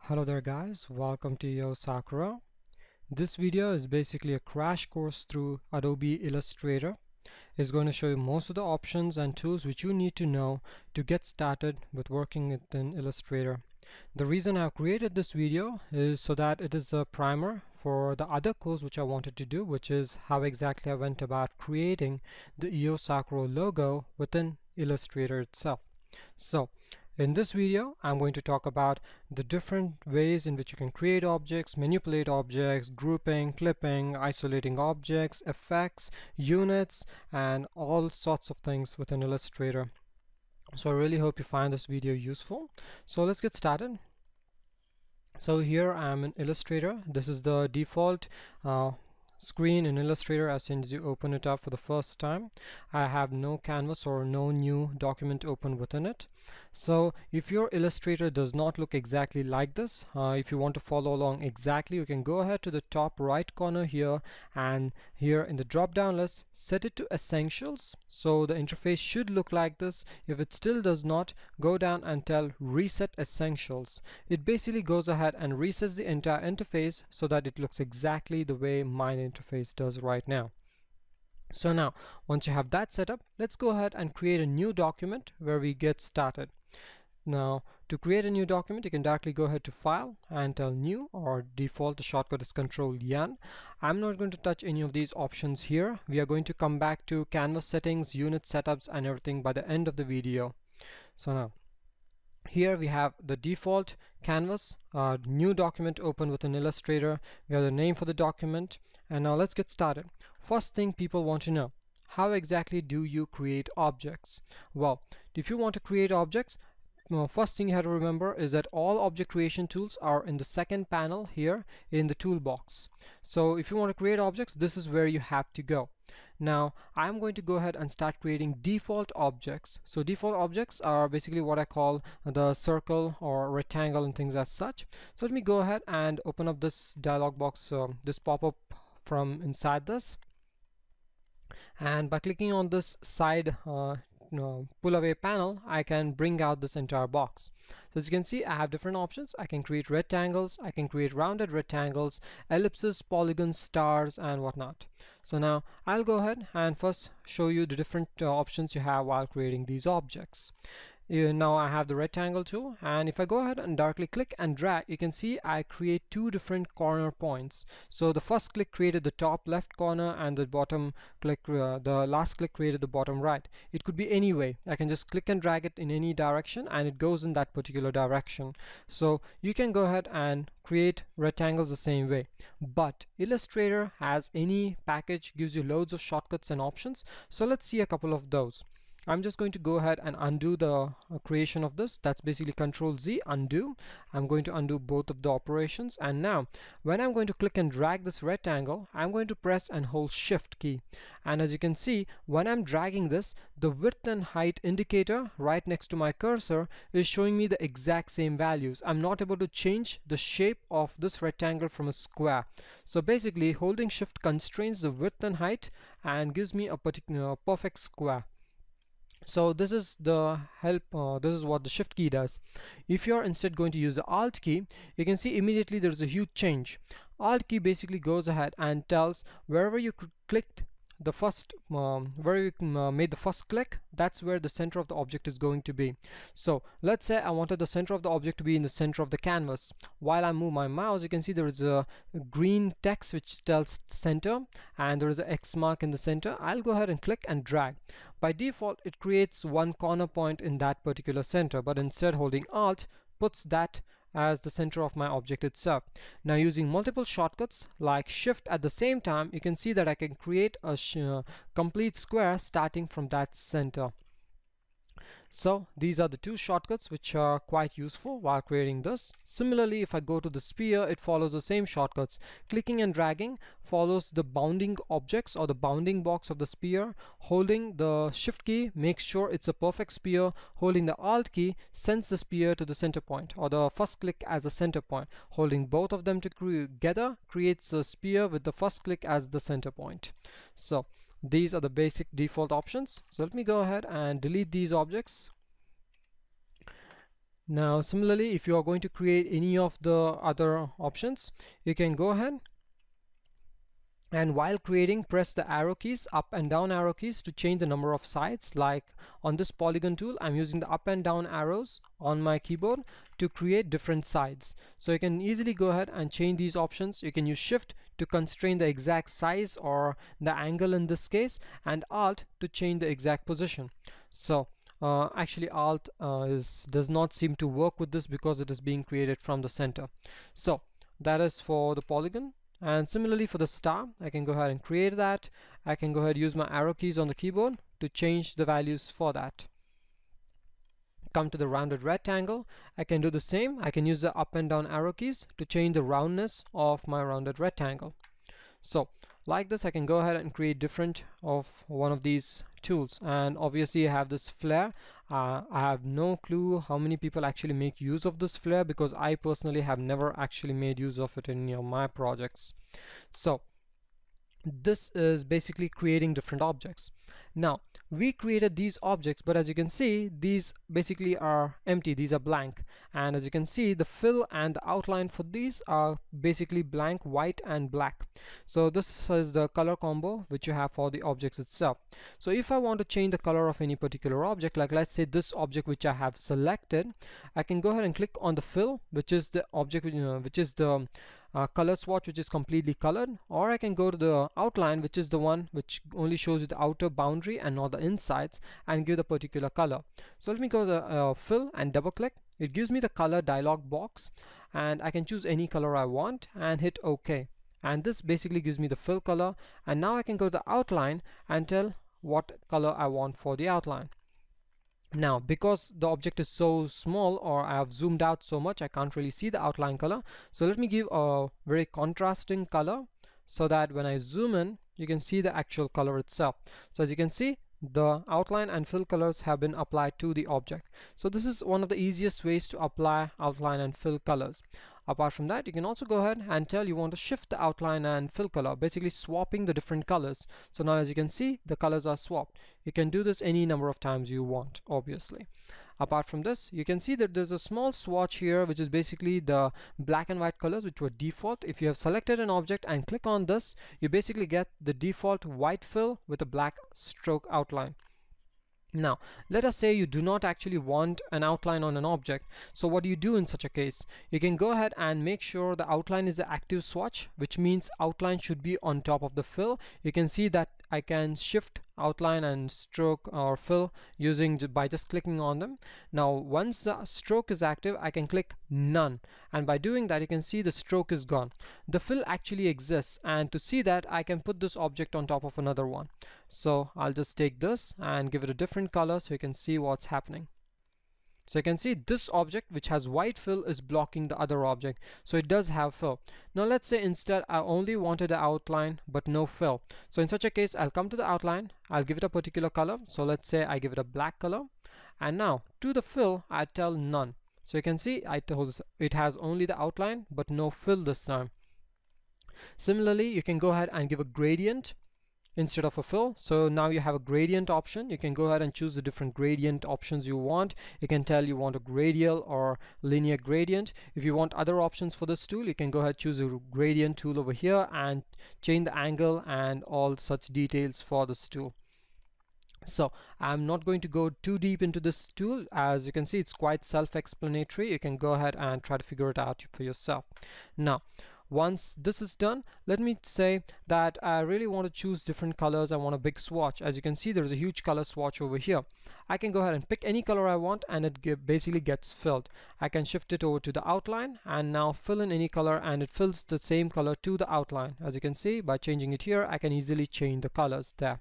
Hello there guys, welcome to eosacro. This video is basically a crash course through Adobe Illustrator. It's going to show you most of the options and tools which you need to know to get started with working within Illustrator. The reason I've created this video is so that it is a primer for the other course which I wanted to do, which is how exactly I went about creating the eosacro logo within Illustrator itself. So in this video, I'm going to talk about the different ways in which you can create objects, manipulate objects, grouping, clipping, isolating objects, effects, units, and all sorts of things within Illustrator. So I really hope you find this video useful. So let's get started. So here I'm in Illustrator. This is the default screen in Illustrator as soon as you open it up for the first time. I have no canvas or no new document open within it. So if your Illustrator does not look exactly like this, if you want to follow along exactly, you can go ahead to the top right corner here, and here in the drop down list set it to Essentials. So the interface should look like this. If it still does not, go down and tell Reset Essentials. It basically goes ahead and resets the entire interface so that it looks exactly the way mine interface does right now. So now once you have that set up, let's go ahead and create a new document where we get started. Now to create a new document, you can directly go ahead to File and tell New, or default the shortcut is Control-N. I'm not going to touch any of these options here. We are going to come back to canvas settings, unit setups, and everything by the end of the video. So now here we have the default canvas, new document open within Illustrator. We have the name for the document, and now let's get started. First thing people want to know, how exactly do you create objects? Well, if you want to create objects, first thing you have to remember is that all object creation tools are in the second panel here in the toolbox. So if you want to create objects, this is where you have to go. Now I'm going to go ahead and start creating default objects. So default objects are basically what I call the circle or rectangle and things as such. So let me go ahead and open up this dialog box, this pop-up from inside this, and by clicking on this side pull away panel, I can bring out this entire box. So as you can see, I have different options. I can create rectangles, I can create rounded rectangles, ellipses, polygons, stars, and whatnot. So now I'll go ahead and first show you the different options you have while creating these objects. Now I have the rectangle tool, and if I go ahead and directly click and drag, you can see I create two different corner points. So the first click created the top left corner, and the bottom click, the last click created the bottom right. It could be any way. I can just click and drag it in any direction and it goes in that particular direction. So you can go ahead and create rectangles the same way. But Illustrator has any package, gives you loads of shortcuts and options. So let's see a couple of those. I'm just going to go ahead and undo the creation of this. That's basically Control-Z, undo. I'm going to undo both of the operations, and now when I'm going to click and drag this rectangle, I'm going to press and hold Shift key, and as you can see, when I'm dragging this, the width and height indicator right next to my cursor is showing me the exact same values. I'm not able to change the shape of this rectangle from a square. So basically holding Shift constrains the width and height and gives me a particular perfect square. So this is the help, this is what the Shift key does. If you're instead going to use the Alt key, you can see immediately there's a huge change. Alt key basically goes ahead and tells wherever you clicked the first, where you made the first click, that's where the center of the object is going to be. So let's say I wanted the center of the object to be in the center of the canvas. While I move my mouse, you can see there is a green text which tells center, and there is an X mark in the center. I'll go ahead and click and drag. By default, it creates one corner point in that particular center, but instead holding Alt puts that as the center of my object itself. Now using multiple shortcuts like Shift at the same time, you can see that I can create a complete square starting from that center. So these are the two shortcuts which are quite useful while creating this. Similarly, if I go to the sphere, it follows the same shortcuts. Clicking and dragging follows the bounding objects or the bounding box of the sphere. Holding the Shift key makes sure it's a perfect sphere. Holding the Alt key sends the sphere to the center point, or the first click as a center point. Holding both of them together creates a sphere with the first click as the center point. So these are the basic default options. So let me go ahead and delete these objects. Now similarly, if you are going to create any of the other options, you can go ahead and while creating, press the arrow keys, up and down arrow keys, to change the number of sides. Like on this polygon tool, I'm using the up and down arrows on my keyboard to create different sides. So you can easily go ahead and change these options. You can use shift to constrain the exact size or the angle in this case, and alt to change the exact position. So actually alt does not seem to work with this because it is being created from the center. So that is for the polygon. And similarly for the star, I can go ahead and create that. I can go ahead and use my arrow keys on the keyboard to change the values for that. Come to the rounded rectangle, I can do the same. I can use the up and down arrow keys to change the roundness of my rounded rectangle. So like this, I can go ahead and create different of one of these tools. And obviously I have this flare. I have no clue how many people actually make use of this flare, because I personally have never actually made use of it in any of my projects. So this is basically creating different objects. Now we created these objects, but as you can see, these basically are empty, these are blank. And as you can see, the fill and the outline for these are basically blank, white and black. So this is the color combo which you have for the objects itself. So if I want to change the color of any particular object, like let's say this object which I have selected, I can go ahead and click on the fill, which is the object which is the color swatch which is completely colored, or I can go to the outline, which is the one which only shows you the outer boundary and not the insides, and give the particular color. So let me go to the fill and double click. It gives me the color dialog box, and I can choose any color I want and hit OK. And this basically gives me the fill color. And now I can go to the outline and tell what color I want for the outline. Now because the object is so small, or I have zoomed out so much, I can't really see the outline color. So let me give a very contrasting color so that when I zoom in, you can see the actual color itself. So as you can see, the outline and fill colors have been applied to the object. So this is one of the easiest ways to apply outline and fill colors. Apart from that, you can also go ahead and tell you want to shift the outline and fill color, basically swapping the different colors. So now as you can see, the colors are swapped. You can do this any number of times you want, obviously. Apart from this, you can see that there's a small swatch here which is basically the black and white colors which were default. If you have selected an object and click on this, you basically get the default white fill with a black stroke outline. Now let us say you do not actually want an outline on an object. So what do you do in such a case? You can go ahead and make sure the outline is the active swatch, which means outline should be on top of the fill. You can see that I can shift outline and stroke or fill using by just clicking on them. Now once the stroke is active, I can click none, and by doing that you can see the stroke is gone. The fill actually exists, and to see that I can put this object on top of another one. So I'll just take this and give it a different color so you can see what's happening. So you can see this object which has white fill is blocking the other object, so it does have fill. Now let's say instead I only wanted the outline but no fill. So in such a case, I'll come to the outline, I'll give it a particular color. So let's say I give it a black color, and now to the fill I tell none. So you can see it has only the outline but no fill this time. Similarly, you can go ahead and give a gradient instead of a fill. So now you have a gradient option. You can go ahead and choose the different gradient options you want. You can tell you want a radial or linear gradient. If you want other options for this tool, you can go ahead, choose a gradient tool over here and change the angle and all such details for this tool. So I'm not going to go too deep into this tool. As you can see, it's quite self-explanatory. You can go ahead and try to figure it out for yourself. Now once this is done, let me say that I really want to choose different colors. I want a big swatch. As you can see, there's a huge color swatch over here. I can go ahead and pick any color I want, and it basically gets filled. I can shift it over to the outline and now fill in any color, and it fills the same color to the outline. As you can see, by changing it here, I can easily change the colors there.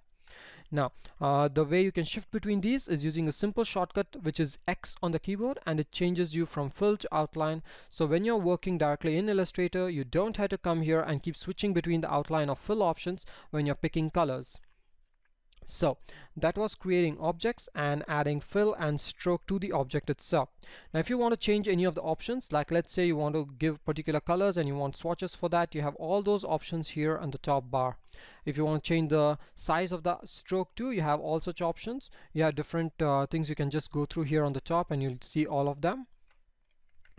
Now the way you can shift between these is using a simple shortcut, which is X on the keyboard, and it changes you from fill to outline. So when you're working directly in Illustrator, you don't have to come here and keep switching between the outline or fill options when you're picking colors. So that was creating objects and adding fill and stroke to the object itself. Now if you want to change any of the options, like let's say you want to give particular colors and you want swatches for that, you have all those options here on the top bar. If you want to change the size of the stroke too, you have all such options. You have different things you can just go through here on the top, and you'll see all of them.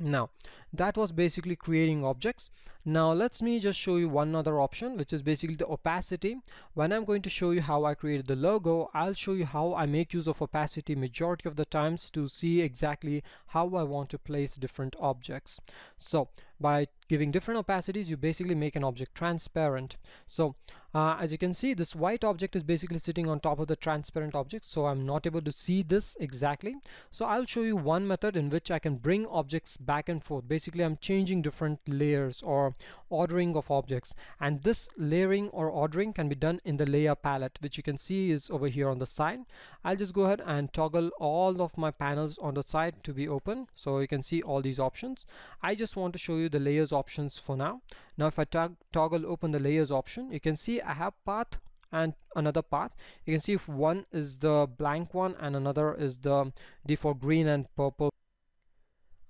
Now that was basically creating objects. Now let's me just show you one other option, which is basically the opacity. When I'm going to show you how I created the logo, I'll show you how I make use of opacity majority of the times to see exactly how I want to place different objects. So by giving different opacities, you basically make an object transparent. So as you can see, this white object is basically sitting on top of the transparent object, so I'm not able to see this exactly. So I'll show you one method in which I can bring objects back and forth. Basically, I'm changing different layers or ordering of objects, and this layering or ordering can be done in the layer palette, which you can see is over here on the side. I'll just go ahead and toggle all of my panels on the side to be open, so you can see all these options. I just want to show you the layers options for now. Now if I toggle open the layers option, you can see I have path and another path. You can see if one is the blank one and another is the default green and purple.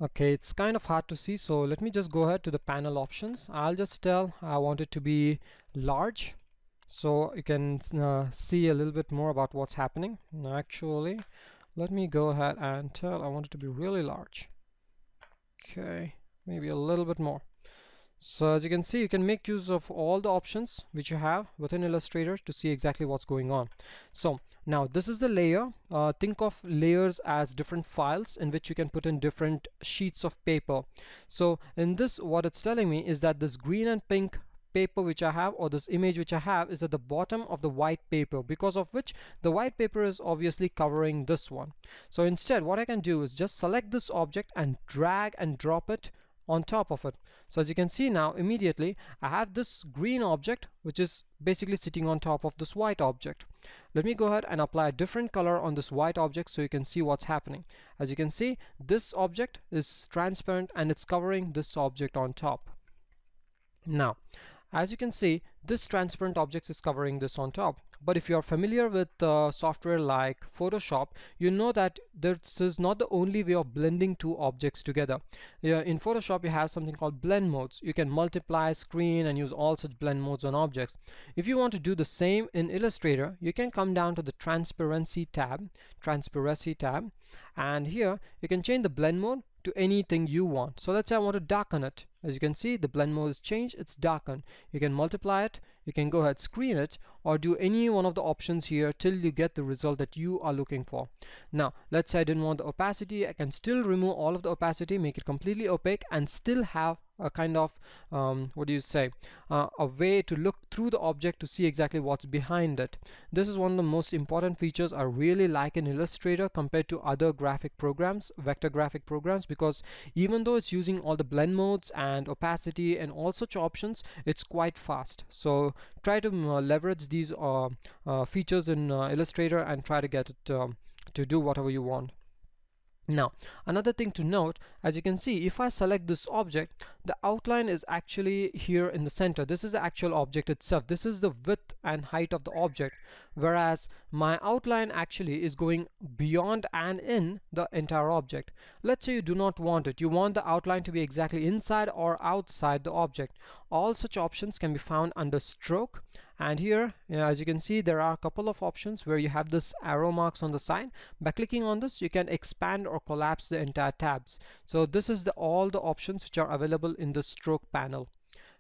Okay, it's kind of hard to see, so let me just go ahead to the panel options. I'll just tell I want it to be large, so you can see a little bit more about what's happening. Actually, let me go ahead and tell I want it to be really large. Okay, maybe a little bit more. So as you can see, you can make use of all the options which you have within Illustrator to see exactly what's going on. So now this is the layer. Think of layers as different files in which you can put in different sheets of paper. So in this, what it's telling me is that this green and pink paper which I have, or this image which I have, is at the bottom of the white paper, because of which the white paper is obviously covering this one. So instead, what I can do is just select this object and drag and drop it on top of it. So as you can see now, immediately I have this green object which is basically sitting on top of this white object. Let me go ahead and apply a different color on this white object so you can see what's happening. As you can see, this object is transparent and it's covering this object on top. Now as you can see, this transparent object is covering this on top. But if you are familiar with software like Photoshop, you know that this is not the only way of blending two objects together. In Photoshop, you have something called blend modes. You can multiply, screen, and use all such blend modes on objects. If you want to do the same in Illustrator, you can come down to the transparency tab, and here you can change the blend mode to anything you want. So let's say I want to darken it. As you can see, the blend mode is changed, it's darkened. You can multiply it, you can go ahead screen it, or do any one of the options here till you get the result that you are looking for. Now let's say I didn't want the opacity. I can still remove all of the opacity, make it completely opaque, and still have a kind of a way to look through the object to see exactly what's behind it. This is one of the most important features I really like in Illustrator compared to other graphic programs, vector graphic programs, because even though it's using all the blend modes and opacity and all such options, it's quite fast. So try to leverage these features in Illustrator and try to get it to do whatever you want. Now another thing to note, as you can see, if I select this object, the outline is actually here in the center. This is the actual object itself. This is the width and height of the object, whereas my outline actually is going beyond and in the entire object. Let's say you do not want it. You want the outline to be exactly inside or outside the object. All such options can be found under stroke, and here, as you can see, there are a couple of options where you have this arrow marks on the side. By clicking on this, you can expand or collapse the entire tabs. So this is all the options which are available in the stroke panel.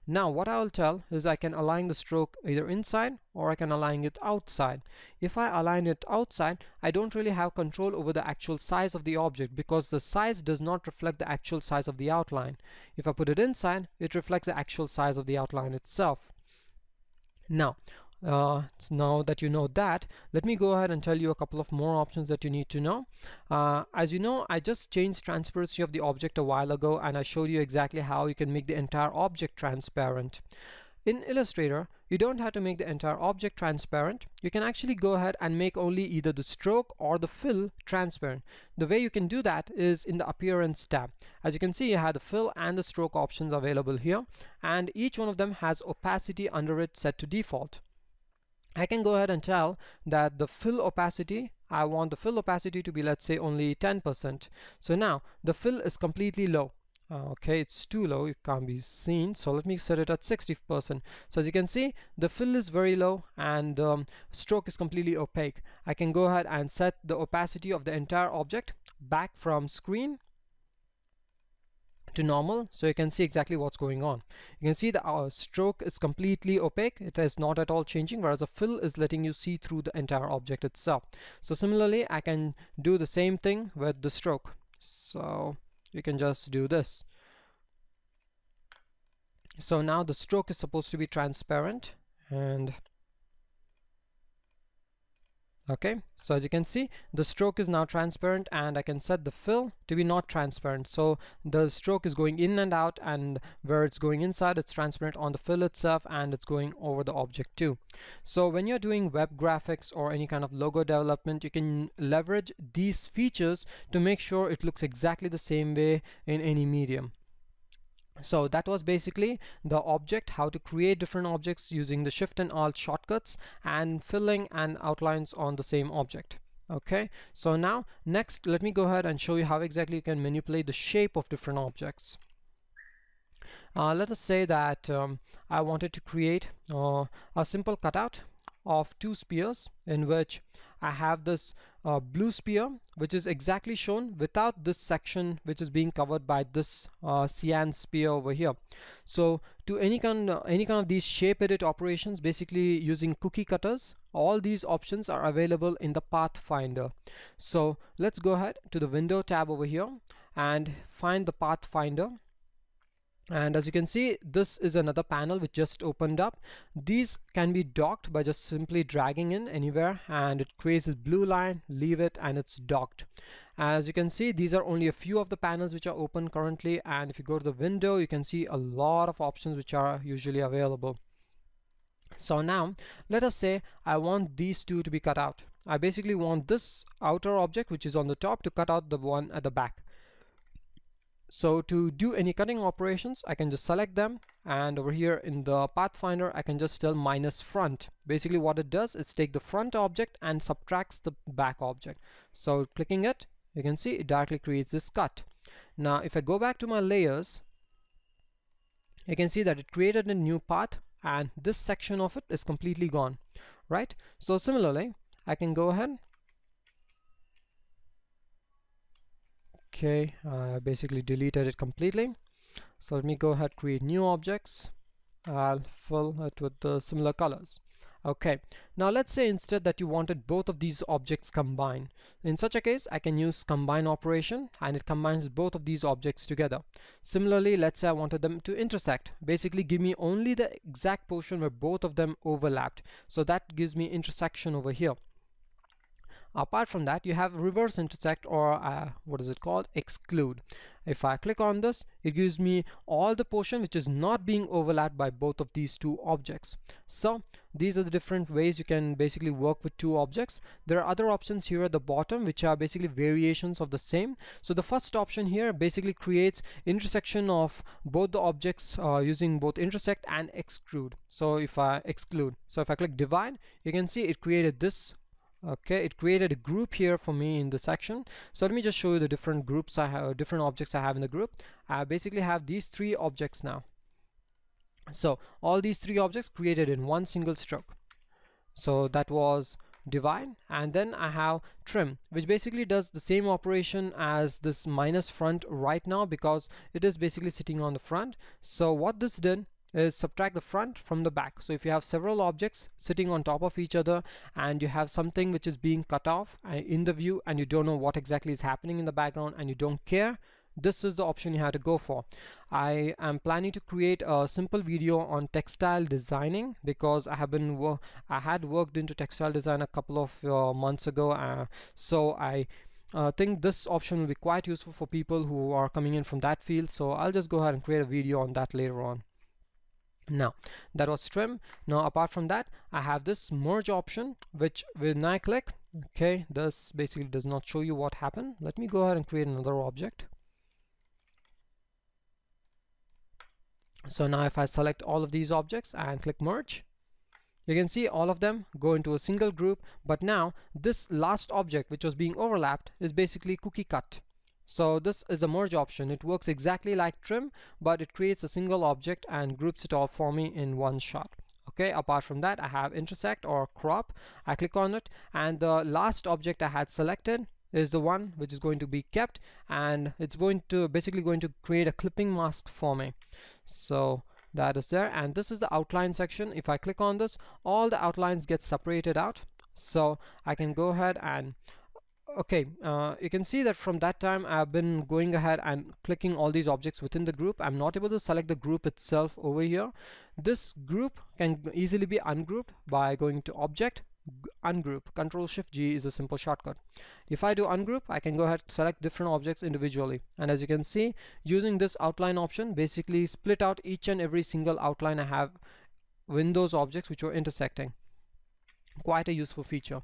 Now what I will tell is I can align the stroke either inside or I can align it outside. If I align it outside, I don't really have control over the actual size of the object, because the size does not reflect the actual size of the outline. If I put it inside, it reflects the actual size of the outline itself. Now now that you know that, let me go ahead and tell you a couple of more options that you need to know. As you know, I just changed transparency of the object a while ago, and I showed you exactly how you can make the entire object transparent. In Illustrator, you don't have to make the entire object transparent. You can actually go ahead and make only either the stroke or the fill transparent. The way you can do that is in the Appearance tab. As you can see, you have the fill and the stroke options available here, and each one of them has opacity under it set to default. I can go ahead and tell that the fill opacity, I want the fill opacity to be, let's say, only 10%. So now the fill is completely low. Okay, it's too low, it can't be seen, so let me set it at 60%. So as you can see, the fill is very low and stroke is completely opaque. I can go ahead and set the opacity of the entire object back from screen to normal, so you can see exactly what's going on. You can see the stroke is completely opaque, it is not at all changing, whereas a fill is letting you see through the entire object itself. So similarly, I can do the same thing with the stroke. So you can just do this. So now the stroke is supposed to be transparent, and okay, so as you can see, the stroke is now transparent, and I can set the fill to be not transparent. So the stroke is going in and out, and where it's going inside, it's transparent on the fill itself, and it's going over the object too. So when you're doing web graphics or any kind of logo development, you can leverage these features to make sure it looks exactly the same way in any medium. So that was basically the object, how to create different objects using the Shift and Alt shortcuts and filling and outlines on the same object. Okay, so now next let me go ahead and show you how exactly you can manipulate the shape of different objects. Let us say that I wanted to create a simple cutout of two spheres, in which I have this blue sphere which is exactly shown without this section which is being covered by this cyan sphere over here. So to any kind of these shape edit operations, basically using cookie cutters, all these options are available in the Pathfinder. So let's go ahead to the Window tab over here and find the Pathfinder. And as you can see, this is another panel which just opened up. These can be docked by just simply dragging in anywhere, and it creates this blue line, leave it, and it's docked. As you can see, these are only a few of the panels which are open currently, and if you go to the window, you can see a lot of options which are usually available. So now let us say I want these two to be cut out. I basically want this outer object which is on the top to cut out the one at the back. So to do any cutting operations, I can just select them, and over here in the Pathfinder I can just tell minus front. Basically what it does is take the front object and subtracts the back object. So clicking it, you can see it directly creates this cut. Now if I go back to my layers, you can see that it created a new path, and this section of it is completely gone, right? So similarly, I can go ahead. Okay, I basically deleted it completely. So let me go ahead, create new objects. I'll fill it with the similar colors. Okay, now let's say instead that you wanted both of these objects combined. In such a case, I can use combine operation, and it combines both of these objects together. Similarly, let's say I wanted them to intersect. Basically give me only the exact portion where both of them overlapped. So that gives me intersection over here. Apart from that, you have reverse intersect, or what is it called, exclude. If I click on this, it gives me all the portion which is not being overlapped by both of these two objects. So these are the different ways you can basically work with two objects. There are other options here at the bottom which are basically variations of the same. So the first option here basically creates intersection of both the objects using both intersect and exclude. So if I click divide, you can see it created this. Okay, it created a group here for me in the section. So let me just show you the different groups I have, different objects I have in the group. I basically have these three objects now. So all these three objects created in one single stroke. So that was divide, and then I have trim, which basically does the same operation as this minus front right now, because it is basically sitting on the front. So what this did is subtract the front from the back. So if you have several objects sitting on top of each other, and you have something which is being cut off in the view, and you don't know what exactly is happening in the background, and you don't care, this is the option you have to go for. I am planning to create a simple video on textile designing, because I had worked into textile design a couple of months ago, so I think this option will be quite useful for people who are coming in from that field. So I'll just go ahead and create a video on that later on. Now that was trim. Now apart from that, I have this merge option, which when I click, okay, this basically does not show you what happened. Let me go ahead and create another object. So now if I select all of these objects and click merge, you can see all of them go into a single group. But now this last object which was being overlapped is basically cookie cut. So this is a merge option. It works exactly like trim, but it creates a single object and groups it all for me in one shot. Okay, apart from that, I have intersect or crop. I click on it, and the last object I had selected is the one which is going to be kept, and it's going to basically going to create a clipping mask for me. So that is there, and this is the outline section. If I click on this, all the outlines get separated out, so I can go ahead and okay, you can see that from that time I've been going ahead and clicking all these objects within the group. I'm not able to select the group itself over here. This group can easily be ungrouped by going to Object, Ungroup. Control Shift G is a simple shortcut. If I do ungroup, I can go ahead and select different objects individually, and as you can see, using this outline option basically split out each and every single outline I have in those objects which are intersecting. Quite a useful feature.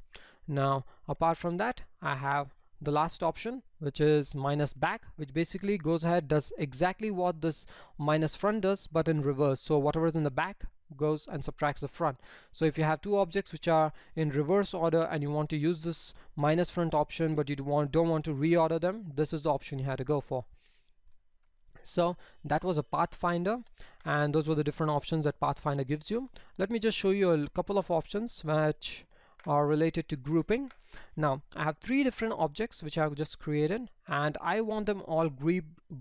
Now apart from that, I have the last option, which is minus back, which basically goes ahead, does exactly what this minus front does, but in reverse. So whatever is in the back goes and subtracts the front. So if you have two objects which are in reverse order and you want to use this minus front option, but you don't want to reorder them, this is the option you had to go for. So that was a pathfinder, and those were the different options that pathfinder gives you. Let me just show you a couple of options which are related to grouping. Now I have three different objects which I've just created, and I want them all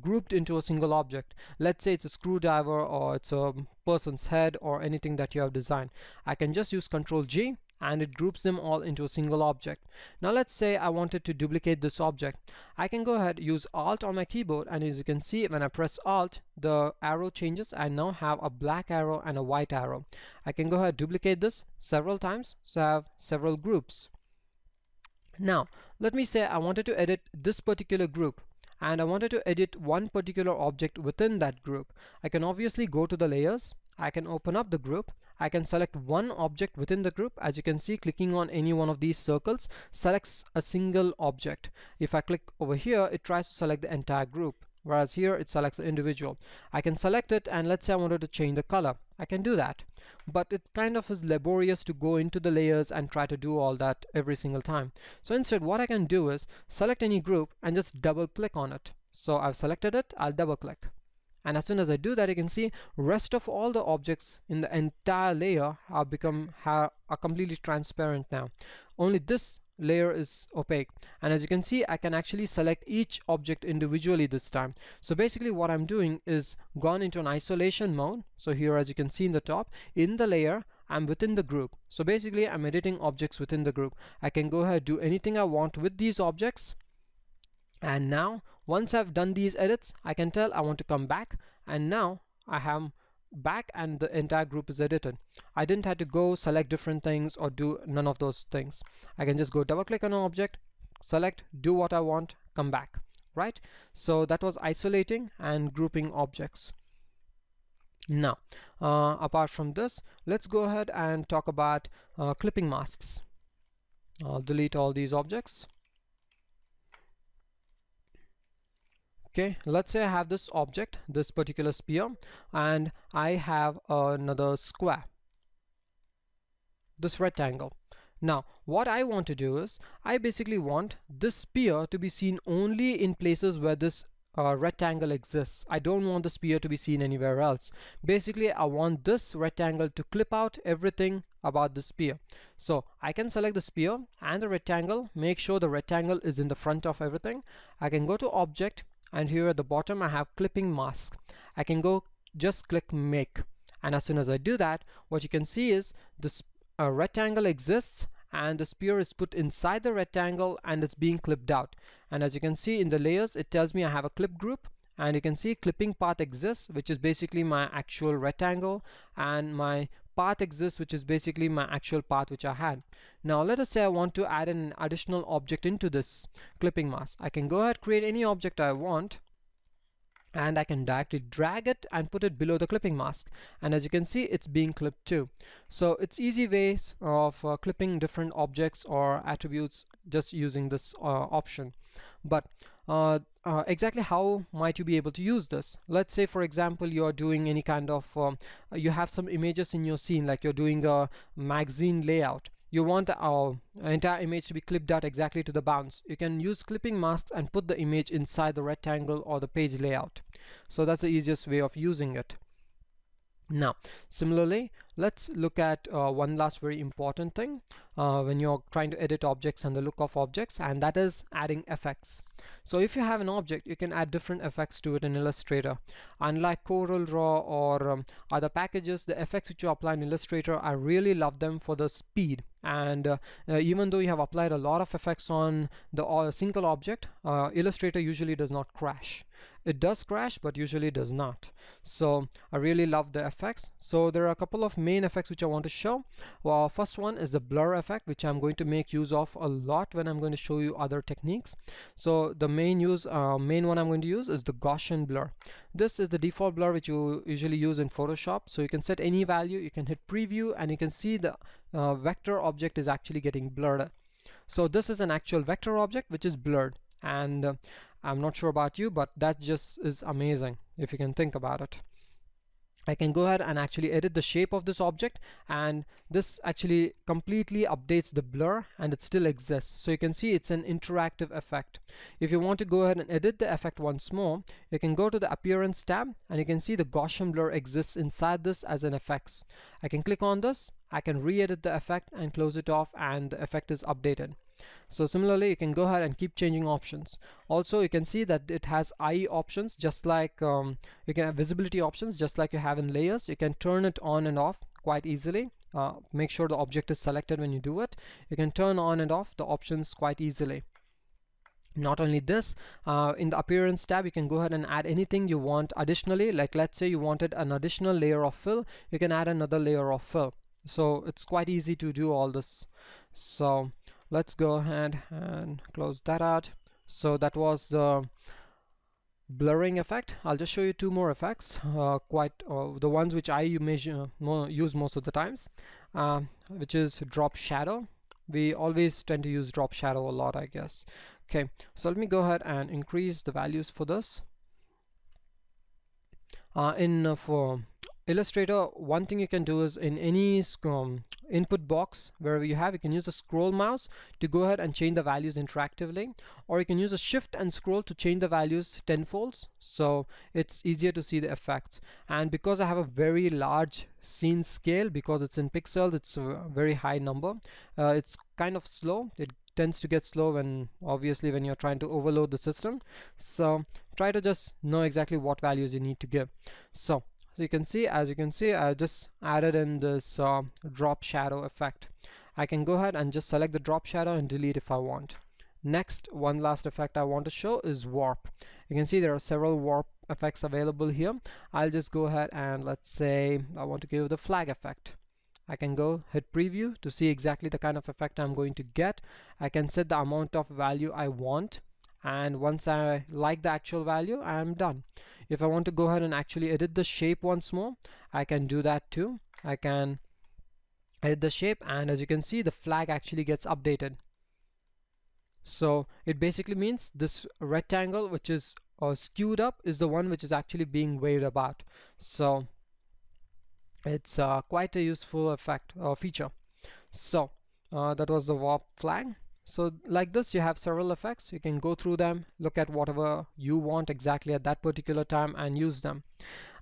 grouped into a single object. Let's say it's a screwdriver, or it's a person's head, or anything that you have designed. I can just use Control G and it groups them all into a single object. Now let's say I wanted to duplicate this object. I can go ahead, use Alt on my keyboard, and as you can see, when I press Alt, the arrow changes. I now have a black arrow and a white arrow. I can go ahead, duplicate this several times, so I have several groups. Now let me say I wanted to edit this particular group, and I wanted to edit one particular object within that group. I can obviously go to the layers, I can open up the group, I can select one object within the group. As you can see, clicking on any one of these circles selects a single object. If I click over here, it tries to select the entire group, whereas here it selects the individual. I can select it, and let's say I wanted to change the color. I can do that, but it kind of is laborious to go into the layers and try to do all that every single time. So instead, what I can do is select any group and just double click on it. So I've selected it, I'll double click. And as soon as I do that, you can see rest of all the objects in the entire layer are completely transparent now. Only this layer is opaque, and as you can see, I can actually select each object individually this time. So basically what I'm doing is gone into an isolation mode. So here, as you can see in the top, in the layer, I'm within the group. So basically I'm editing objects within the group. I can go ahead, do anything I want with these objects. And now once I've done these edits, I can tell I want to come back, and now I am back and the entire group is edited. I didn't have to go select different things or do none of those things. I can just go double click on an object, select, do what I want, come back, right? So that was isolating and grouping objects. Now apart from this, let's go ahead and talk about clipping masks. I'll delete all these objects. Okay, let's say I have this object, this particular sphere, and I have another square, this rectangle. Now what I want to do is I basically want this sphere to be seen only in places where this rectangle exists. I don't want the sphere to be seen anywhere else. Basically I want this rectangle to clip out everything about the sphere. So I can select the sphere and the rectangle, make sure the rectangle is in the front of everything. I can go to Object, and here at the bottom I have clipping mask. I can go just click make, and as soon as I do that, what you can see is this rectangle exists and the sphere is put inside the rectangle and it's being clipped out. And as you can see in the layers, it tells me I have a clip group, and you can see clipping path exists, which is basically my actual rectangle, and my path exists, which is basically my actual path which I had. Now let us say I want to add an additional object into this clipping mask. I can go ahead, create any object I want, and I can directly drag it and put it below the clipping mask, and as you can see, it's being clipped too. So it's easy ways of clipping different objects or attributes just using this option. But exactly how might you be able to use this? Let's say for example you're doing any kind of you have some images in your scene, like you're doing a magazine layout. You want our entire image to be clipped out exactly to the bounds. You can use clipping masks and put the image inside the rectangle or the page layout. So that's the easiest way of using it. Now similarly, let's look at one last very important thing when you're trying to edit objects and the look of objects, and that is adding effects. So if you have an object, you can add different effects to it in Illustrator. Unlike Corel Draw or other packages, the effects which you apply in Illustrator, I really love them for the speed. And even though you have applied a lot of effects on the single object, Illustrator usually does not crash. It does crash, but usually does not. So I really love the effects. So there are a couple of main effects which I want to show. Well, first one is the blur effect, which I'm going to make use of a lot when I'm going to show you other techniques. So the main one I'm going to use is the Gaussian blur. This is the default blur which you usually use in Photoshop. So you can set any value, you can hit preview, and you can see the vector object is actually getting blurred. So this is an actual vector object which is blurred, and I'm not sure about you, but that just is amazing if you can think about it. I can go ahead and actually edit the shape of this object, and this actually completely updates the blur and it still exists. So you can see it's an interactive effect. If you want to go ahead and edit the effect once more, you can go to the Appearance tab, and you can see the Gaussian blur exists inside this as an effects. I can click on this, I can re-edit the effect and close it off, and the effect is updated. So similarly, you can go ahead and keep changing options. Also, you can see that it has eye options, just like you can have visibility options, just like you have in layers. You can turn it on and off quite easily. Make sure the object is selected when you do it. You can turn on and off the options quite easily. Not only this, in the Appearance tab, you can go ahead and add anything you want additionally. Like let's say you wanted an additional layer of fill, you can add another layer of fill. So it's quite easy to do all this. So let's go ahead and close that out. So that was the blurring effect. I'll just show you two more effects, the ones which I use most of the times, which is drop shadow. We always tend to use drop shadow a lot, I guess. Okay, so let me go ahead and increase the values for this. For Illustrator, one thing you can do is in any input box wherever you have, you can use a scroll mouse to go ahead and change the values interactively, or you can use a shift and scroll to change the values tenfolds, so it's easier to see the effects. And because I have a very large scene scale, because it's in pixels, it's a very high number, it's kind of slow. It tends to get slow when you're trying to overload the system. So try to just know exactly what values you need to give. So you can see, as you can see, I just added in this drop shadow effect. I can go ahead and just select the drop shadow and delete if I want. Next, one last effect I want to show is warp. You can see there are several warp effects available here. I'll just go ahead and let's say I want to give the flag effect. I can go hit preview to see exactly the kind of effect I'm going to get. I can set the amount of value I want, and once I like the actual value, I'm done. If I want to go ahead and actually edit the shape once more, I can do that too. I can edit the shape, and as you can see, the flag actually gets updated. So it basically means this rectangle which is skewed up is the one which is actually being waved about. So it's quite a useful effect or feature. So that was the warp flag. So like this, you have several effects. You can go through them, look at whatever you want exactly at that particular time and use them.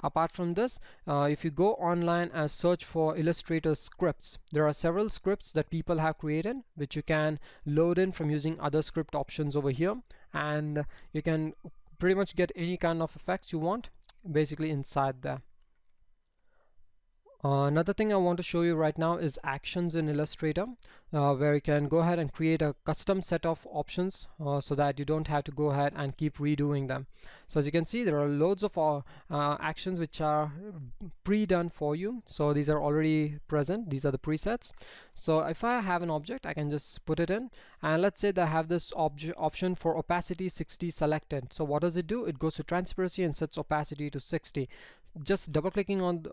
Apart from this, if you go online and search for Illustrator scripts, there are several scripts that people have created which you can load in from using other script options over here, and you can pretty much get any kind of effects you want basically inside there. Another thing I want to show you right now is actions in Illustrator, where you can go ahead and create a custom set of options so that you don't have to go ahead and keep redoing them. So as you can see, there are loads of actions which are pre-done for you. So these are already present. These are the presets. So if I have an object, I can just put it in, and let's say that I have this option for opacity 60 selected. So what does it do? It goes to transparency and sets opacity to 60. Just double clicking on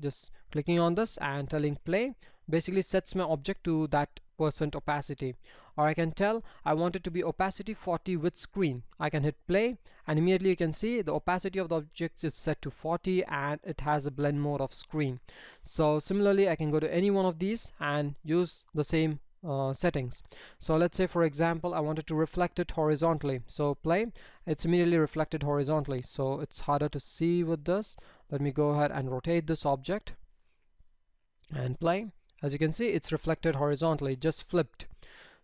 just clicking on this and telling play basically sets my object to that % opacity. Or I can tell I want it to be opacity 40 with screen. I can hit play, and immediately you can see the opacity of the object is set to 40 and it has a blend mode of screen. So similarly, I can go to any one of these and use the same settings. So let's say, for example, I wanted to reflect it horizontally. So play, it's immediately reflected horizontally. So it's harder to see with this. Let me go ahead and rotate this object. and play. As you can see, it's reflected horizontally, just flipped.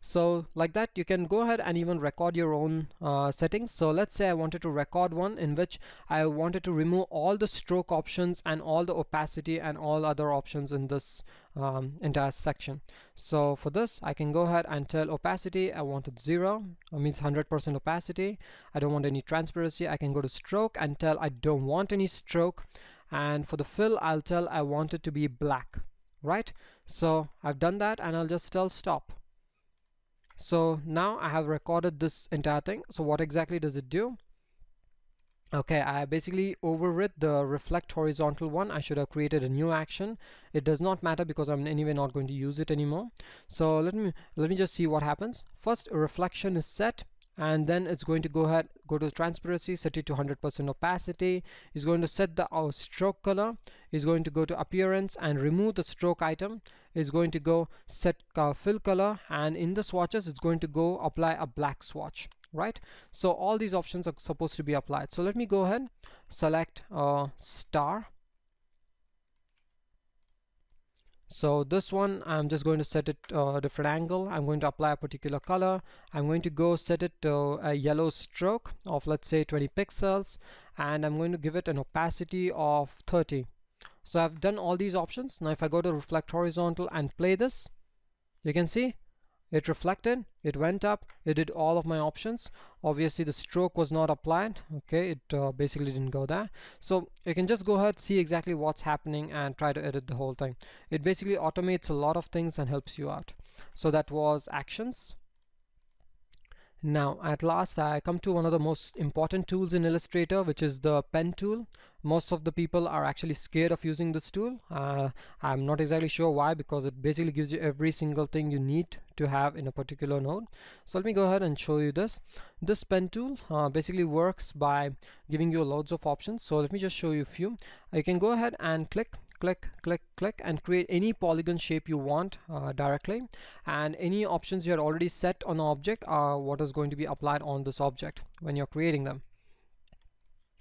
So like that, you can go ahead and even record your own settings. So let's say I wanted to record one in which I wanted to remove all the stroke options and all the opacity and all other options in this entire section. So for this, I can go ahead and tell opacity I want it 0, means 100% opacity. I don't want any transparency. I can go to stroke and tell I don't want any stroke, and for the fill I'll tell I want it to be black, right? So I've done that, and I'll just tell stop. So now I have recorded this entire thing. So what exactly does it do? Okay, I basically overrid the reflect horizontal one. I should have created a new action. It does not matter because I'm anyway not going to use it anymore. So let me just see what happens. First, a reflection is set, and then it's going to go ahead, go to transparency, set it to 100% opacity. It's going to set the stroke color. It's going to go to appearance and remove the stroke item. It's going to go set fill color, and in the swatches it's going to go apply a black swatch, right? So all these options are supposed to be applied. So let me go ahead, select star. So this one, I'm just going to set it a different angle. I'm going to apply a particular color. I'm going to go set it to a yellow stroke of, let's say, 20 pixels, and I'm going to give it an opacity of 30. So I've done all these options. Now if I go to reflect horizontal and play this, you can see it reflected, it went up, it did all of my options. Obviously the stroke was not applied. Okay, it basically didn't go there. So you can just go ahead, see exactly what's happening, and try to edit the whole thing. It basically automates a lot of things and helps you out. So that was actions. Now at last I come to one of the most important tools in Illustrator, which is the pen tool. Most of the people are actually scared of using this tool. I'm not exactly sure why, because it basically gives you every single thing you need to have in a particular node. So let me go ahead and show you this. This pen tool basically works by giving you loads of options. So let me just show you a few. You can go ahead and click and create any polygon shape you want directly, and any options you had already set on the object are what is going to be applied on this object when you're creating them.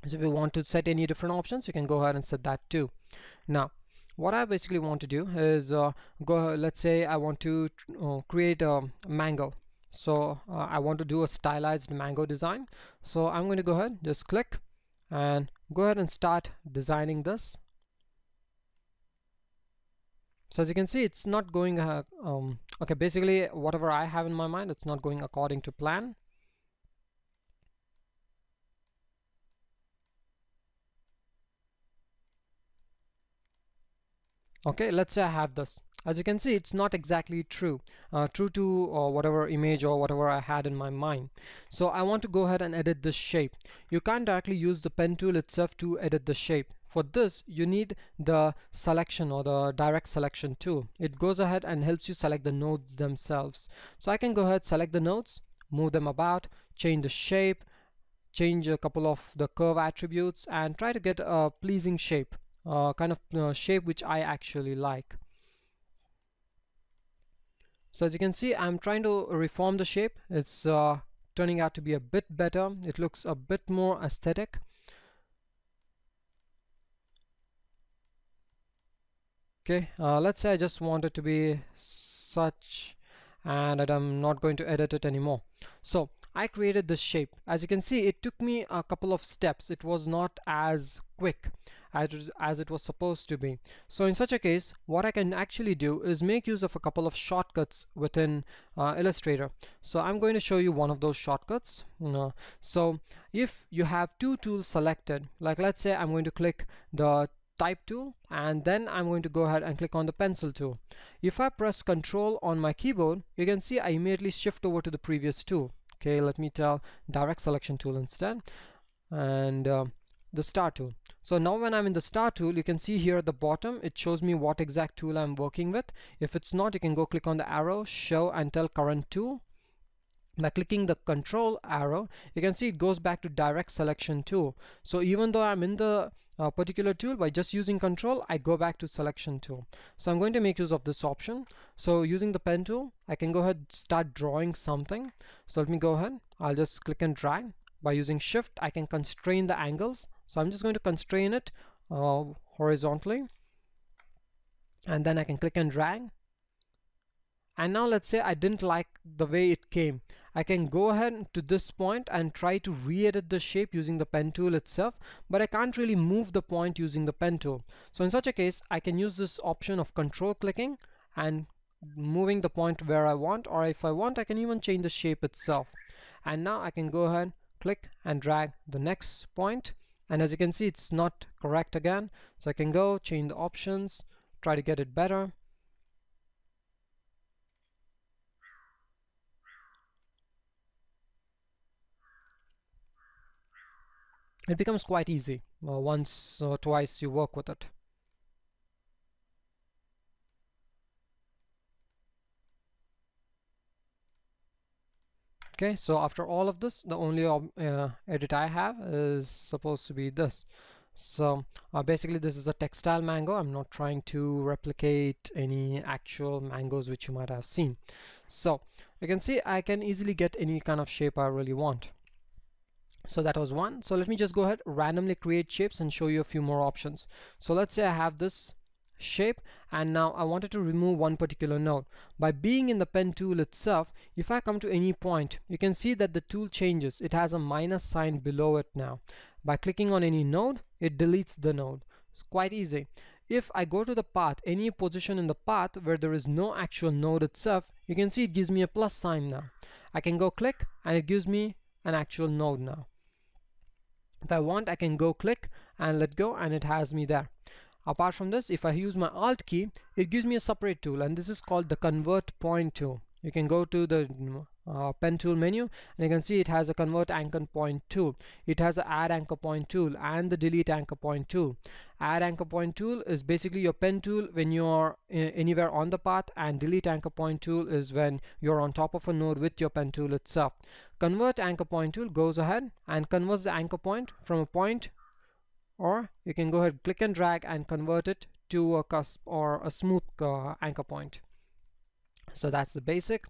So if you want to set any different options, you can go ahead and set that too. Now what I basically want to do is let's say I want to create a mango. So I want to do a stylized mango design. So I'm going to go ahead, just click and go ahead and start designing this. So as you can see, it's not going okay, basically whatever I have in my mind, it's not going according to plan. Okay, let's say I have this. As you can see, it's not exactly true to whatever image or whatever I had in my mind. So I want to go ahead and edit this shape. You can't directly use the pen tool itself to edit the shape. For this, you need the selection or the direct selection tool. It goes ahead and helps you select the nodes themselves. So I can go ahead, select the nodes, move them about, change the shape, change a couple of the curve attributes, and try to get a pleasing shape, kind of shape which I actually like. So as you can see, I'm trying to reform the shape. It's turning out to be a bit better. It looks a bit more aesthetic. Okay, let's say I just want it to be such, and that I'm not going to edit it anymore. So I created this shape. As you can see, it took me a couple of steps. It was not as quick as it was supposed to be. So in such a case, what I can actually do is make use of a couple of shortcuts within Illustrator. So I'm going to show you one of those shortcuts. So if you have two tools selected, like let's say I'm going to click the type tool, and then I'm going to go ahead and click on the pencil tool. If I press Control on my keyboard, you can see I immediately shift over to the previous tool. Okay, let me tell direct selection tool instead, and the star tool. So now when I'm in the star tool, you can see here at the bottom it shows me what exact tool I'm working with. If it's not, you can go click on the arrow, show and tell current tool. By clicking the control arrow, you can see it goes back to direct selection tool. So even though I'm in the particular tool, by just using control, I go back to selection tool. So I'm going to make use of this option. So using the pen tool, I can go ahead and start drawing something. So let me go ahead, I'll just click and drag. By using shift, I can constrain the angles. So I'm just going to constrain it horizontally. and then I can click and drag. And now let's say I didn't like the way it came. I can go ahead to this point and try to re-edit the shape using the pen tool itself, but I can't really move the point using the pen tool. So in such a case, I can use this option of control clicking and moving the point where I want, or if I want, I can even change the shape itself. And now I can go ahead, click and drag the next point, and as you can see, it's not correct again. So I can go change the options, try to get it better. It becomes quite easy once or twice you work with it. Okay, so after all of this, the only edit I have is supposed to be this. So basically this is a textile mango. I'm not trying to replicate any actual mangoes which you might have seen. So you can see I can easily get any kind of shape I really want. So that was one. So let me just go ahead, randomly create shapes and show you a few more options. So let's say I have this shape, and now I wanted to remove one particular node. By being in the pen tool itself, if I come to any point, you can see that the tool changes. It has a minus sign below it now. By clicking on any node, it deletes the node. It's quite easy. If I go to the path, any position in the path where there is no actual node itself, you can see it gives me a plus sign now. I can go click and it gives me an actual node now. If I want, I can go click and let go, and it has me there. Apart from this, if I use my Alt key, it gives me a separate tool, and this is called the Convert Point tool. You can go to the pen tool menu, and you can see it has a Convert Anchor Point tool. It has a Add Anchor Point tool and the Delete Anchor Point tool. Add Anchor Point tool is basically your pen tool when you're anywhere on the path, and Delete Anchor Point tool is when you're on top of a node with your pen tool itself. Convert Anchor Point tool goes ahead and converts the anchor point from a point, or you can go ahead, click and drag and convert it to a cusp or a smooth anchor point. So that's the basic.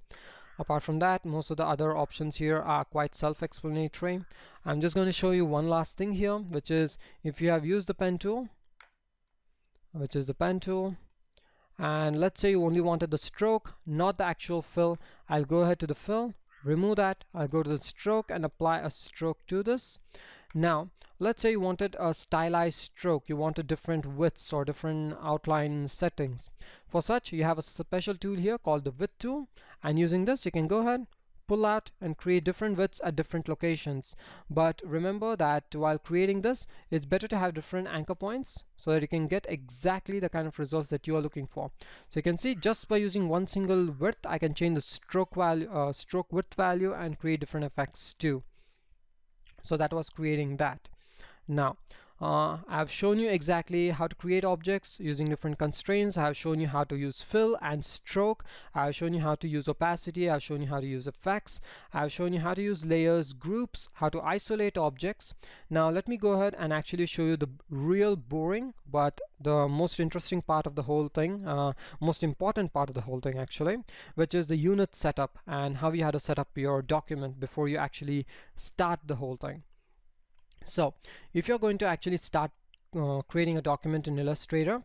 Apart from that, most of the other options here are quite self-explanatory. I'm just going to show you one last thing here, which is if you have used the pen tool, which is the pen tool, and let's say you only wanted the stroke, not the actual fill, I'll go ahead to the fill, remove that, I'll go to the stroke and apply a stroke to this. Now let's say you wanted a stylized stroke, you wanted different widths or different outline settings. For such, you have a special tool here called the width tool, and using this you can go ahead, pull out and create different widths at different locations. But remember that while creating this, it's better to have different anchor points so that you can get exactly the kind of results that you are looking for. So you can see just by using one single width, I can change the stroke value, stroke width value, and create different effects too. So that was creating that. Now I've shown you exactly how to create objects using different constraints. I've shown you how to use fill and stroke. I've shown you how to use opacity. I've shown you how to use effects. I've shown you how to use layers, groups, how to isolate objects. Now let me go ahead and actually show you the real boring but the most interesting part of the whole thing, most important part of the whole thing actually, which is the unit setup and how you had to set up your document before you actually start the whole thing. So if you're going to actually start creating a document in Illustrator,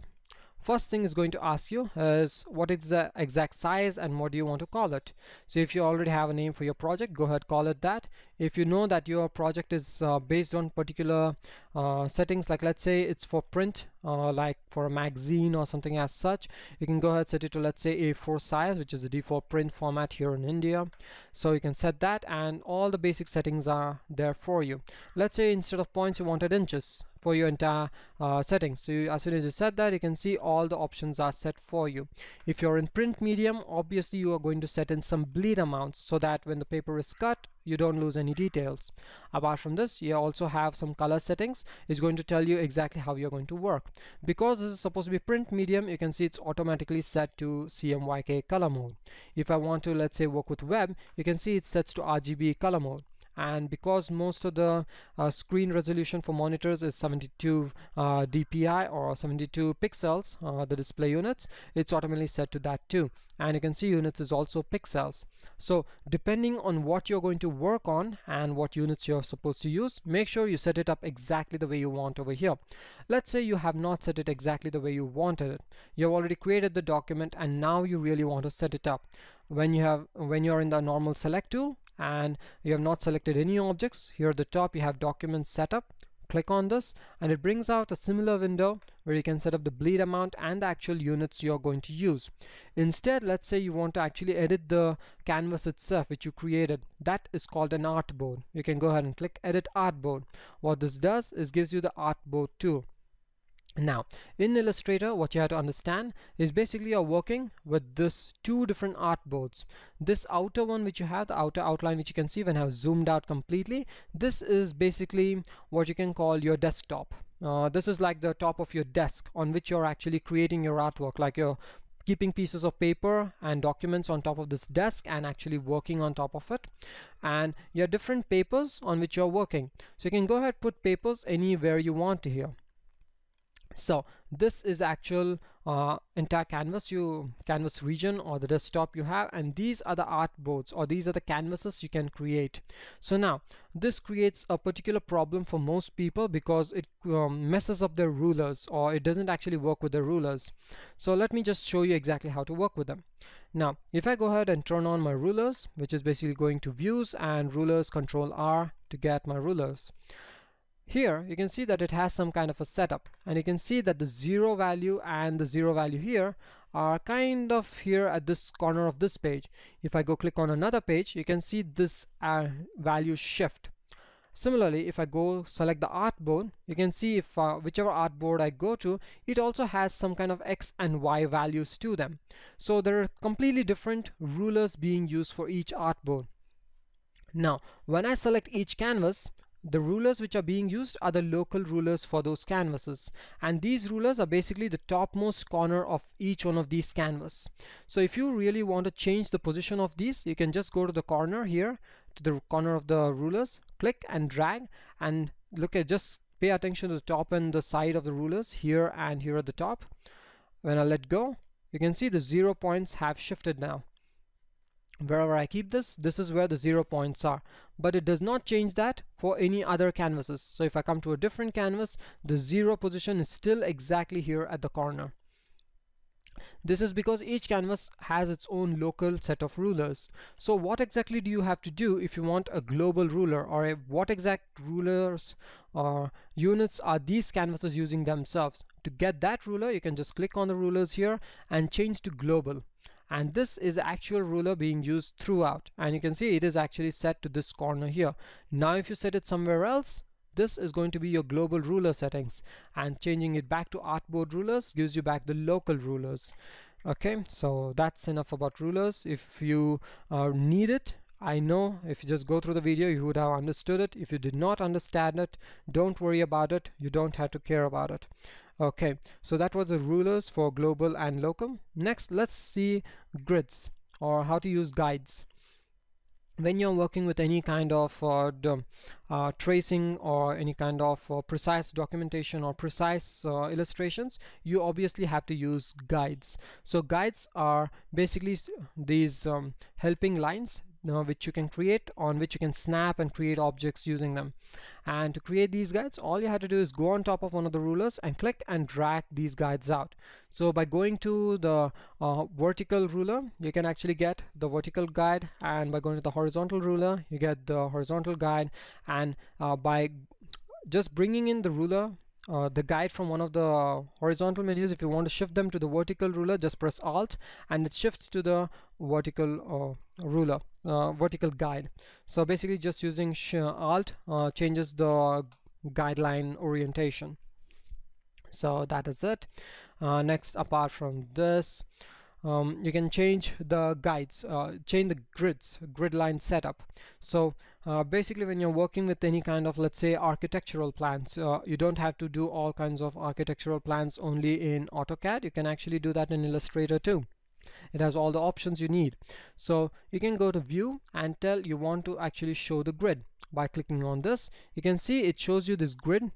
first thing is going to ask you is what is the exact size and what do you want to call it. So if you already have a name for your project, go ahead, call it that. If you know that your project is based on particular settings, like let's say it's for print, like for a magazine or something as such, you can go ahead, set it to let's say A4 size, which is the default print format here in India. So you can set that, and all the basic settings are there for you. Let's say instead of points you wanted inches for your entire settings. So as soon as you set that, you can see all the options are set for you. If you're in print medium, obviously you are going to set in some bleed amounts so that when the paper is cut, you don't lose any details. Apart from this, you also have some color settings. It's going to tell you exactly how you're going to work. Because this is supposed to be print medium, you can see it's automatically set to CMYK color mode. If I want to, let's say, work with web, you can see it sets to RGB color mode. and because most of the screen resolution for monitors is 72 dpi or 72 pixels, the display units, it's automatically set to that too. And you can see units is also pixels. So depending on what you're going to work on and what units you're supposed to use, make sure you set it up exactly the way you want over here. Let's say you have not set it exactly the way you wanted it. You've already created the document and now you really want to set it up. When you're in the normal select tool and you have not selected any objects, here at the top you have document setup. Click on this and it brings out a similar window where you can set up the bleed amount and the actual units you're going to use. Instead, let's say you want to actually edit the canvas itself which you created. That is called an artboard. You can go ahead and click edit artboard. What this does is gives you the artboard tool. Now in Illustrator, what you have to understand is basically you're working with this two different artboards. This outer one which you have, the outer outline which you can see when I've zoomed out completely, this is basically what you can call your desktop. This is like the top of your desk on which you're actually creating your artwork, like you're keeping pieces of paper and documents on top of this desk and actually working on top of it. And your different papers on which you're working, so you can go ahead put papers anywhere you want to here. So this is actual entire canvas region or the desktop you have, and these are the artboards or these are the canvases you can create. So now this creates a particular problem for most people because it messes up their rulers, or it doesn't actually work with the rulers. So let me just show you exactly how to work with them. Now if I go ahead and turn on my rulers, which is basically going to views and rulers, Control R to get my rulers. Here you can see that it has some kind of a setup, and you can see that the 0 value and the 0 value here are kind of here at this corner of this page. If I go click on another page, you can see this value shift. Similarly, if I go select the artboard, you can see if whichever artboard I go to, it also has some kind of X and Y values to them. So there are completely different rulers being used for each artboard. Now when I select each canvas, the rulers which are being used are the local rulers for those canvases, and these rulers are basically the topmost corner of each one of these canvas. So if you really want to change the position of these, you can just go to the corner here, to the corner of the rulers, click and drag, and look at, just pay attention to the top and the side of the rulers here and here at the top. When I let go, you can see the 0 points have shifted now. Wherever I keep this is where the 0 points are, but it does not change that for any other canvases. So if I come to a different canvas, the 0 position is still exactly here at the corner. This is because each canvas has its own local set of rulers. So what exactly do you have to do if you want a global ruler, or what exact rulers or units are these canvases using themselves? To get that ruler, you can just click on the rulers here and change to global. And this is the actual ruler being used throughout, and you can see it is actually set to this corner here. Now if you set it somewhere else, this is going to be your global ruler settings, and changing it back to artboard rulers gives you back the local rulers. Okay, so that's enough about rulers. If you need it, I know if you just go through the video you would have understood it. If you did not understand it, don't worry about it, you don't have to care about it. Okay, so that was the rulers for global and local. Next, let's see grids, or how to use guides. When you're working with any kind of tracing or any kind of precise documentation or precise illustrations, you obviously have to use guides. So guides are basically these helping lines which you can create, on which you can snap and create objects using them. And to create these guides, all you have to do is go on top of one of the rulers and click and drag these guides out. So by going to the vertical ruler, you can actually get the vertical guide, and by going to the horizontal ruler, you get the horizontal guide. And by just bringing in the ruler, the guide from one of the horizontal menus, if you want to shift them to the vertical ruler, just press Alt and it shifts to the vertical ruler, vertical guide. So basically just using Alt changes the guideline orientation. So that is it. Next, apart from this, you can change the guides, change the grid line setup. So basically when you're working with any kind of, let's say, architectural plans, you don't have to do all kinds of architectural plans only in AutoCAD. You can actually do that in Illustrator too. It has all the options you need. So you can go to view and tell you want to actually show the grid. By clicking on this, you can see it shows you this grid,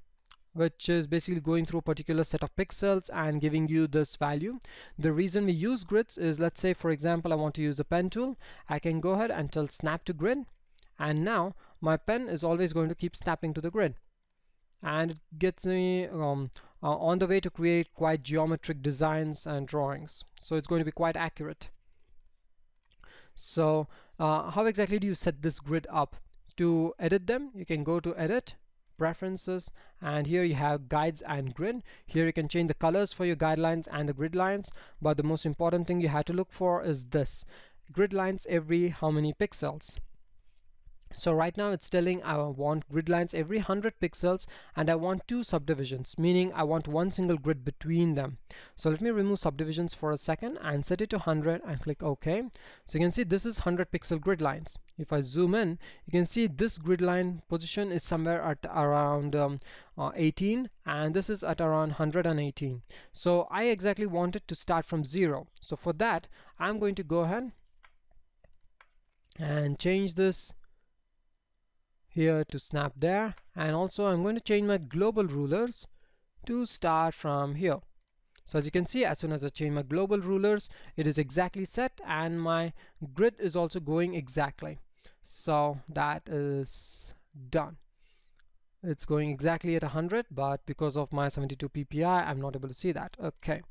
which is basically going through a particular set of pixels and giving you this value. The reason we use grids is, let's say for example I want to use a pen tool. I can go ahead and tell snap to grid, and now my pen is always going to keep snapping to the grid, and it gets me on the way to create quite geometric designs and drawings. So it's going to be quite accurate. So how exactly do you set this grid up? To edit them, you can go to edit, preferences, and here you have guides and grid. Here you can change the colors for your guidelines and the grid lines, but the most important thing you have to look for is this grid lines every how many pixels. So right now it's telling I want grid lines every 100 pixels, and I want 2 subdivisions, meaning I want one single grid between them. So let me remove subdivisions for a second and set it to 100 and click OK. So you can see this is 100 pixel grid lines. If I zoom in, you can see this grid line position is somewhere at around 18, and this is at around 118. So I exactly want it to start from 0. So for that, I'm going to go ahead and change this here to snap there, and also I'm going to change my global rulers to start from here. So as you can see, as soon as I change my global rulers, it is exactly set, and my grid is also going exactly. So that is done. It's going exactly at 100, but because of my 72 ppi I'm not able to see that. Okay,